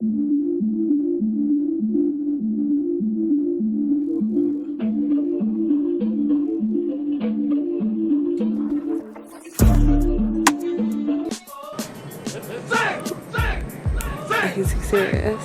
He's serious.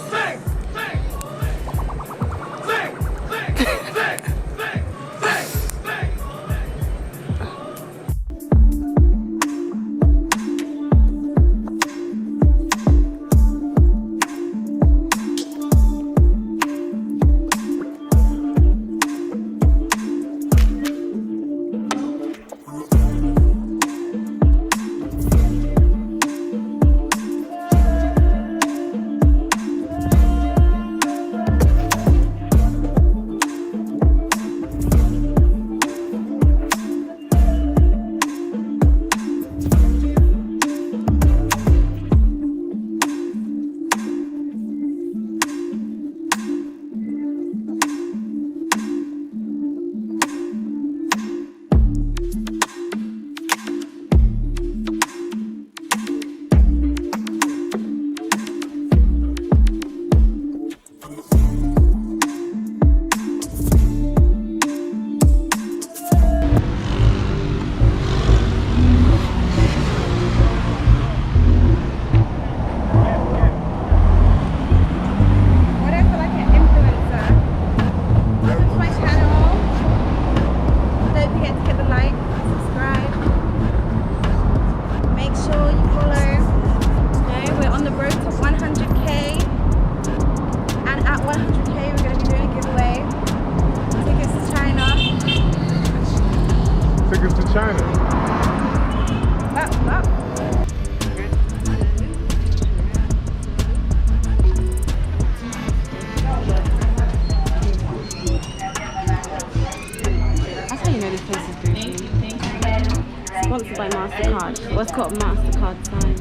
Sponsored by MasterCard. What's called MasterCard sign?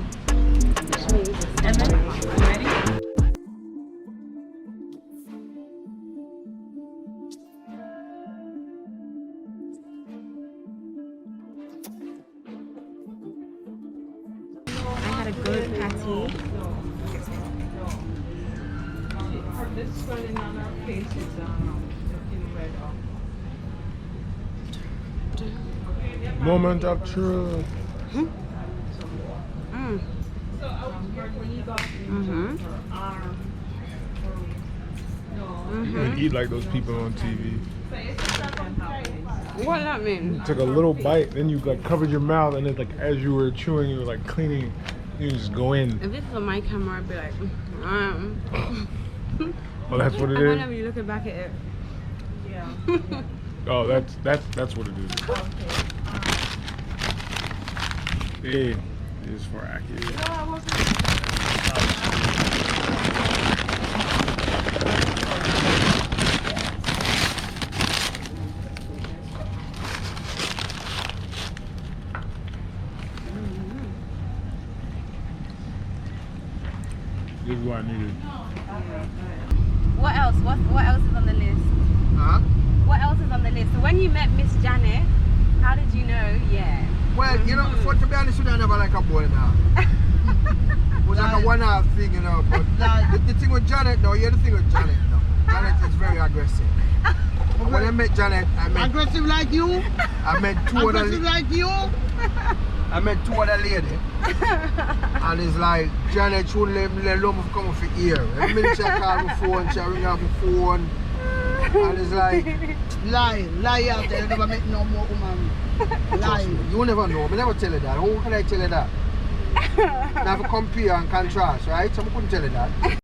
Which means ready? I had a good patty. This running on our faces in red. Moment of truth. And eat like those people on TV. What does that mean? You took a little bite, then you like covered your mouth, and then like as you were chewing, you were like cleaning. You just go in. If this was on my camera, I'd be like, Oh, that's what it is. Whenever you're looking back at it. Yeah. Oh, that's what it is. Okay. A is for accurate. This is what I needed. What else? What else is on the list? Huh? What else is on the list? So when you met Miss Janet, how did you know? Yeah. Well, you know, for to be honest with you, I never like a boy now. It was like a one-half thing, you know. But the thing with Janet, though, the thing with Janet, though. Janet is very aggressive. When I met Janet, I met... Aggressive like you? I met two other... Aggressive like you? I met two other ladies. And it's like, Janet, she wouldn't let love come off her ear. Every minute she call my phone, she ring up my phone. And it's like... Lie out there, you never met no more woman. Lie. You never know, I never tell her that. How can I tell her that? I have to compare and contrast, right? So I couldn't tell her that.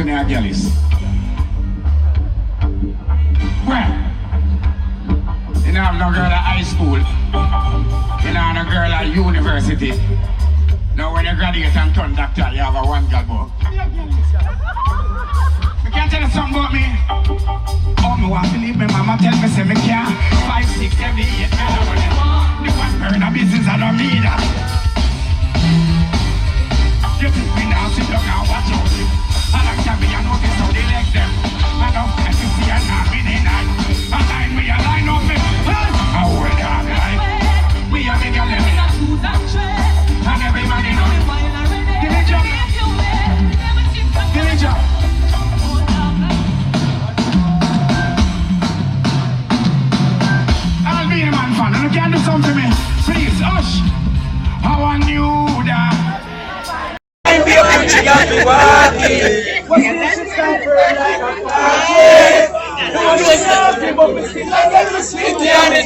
in our girlies. Well, you know, have no girl at high school. You know, no girl at university. Now when you graduate and turn doctor, you have a one girl book. I can't tell you something about me. Oh, me want to leave me mama tell me say me can't. 5, 6, 7, 8, the one burn a business I don't need that. You think we now sit down and watch out. I like to be a notice how they like them. I don't have to see a knock in the night. I line me a line up me. I hold on like we are big and living. And everybody know. Give it up. Give it up. I'll be a man fan and you can't do something to me. Please, hush. How I knew that.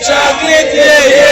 Chocolate, yeah, yeah.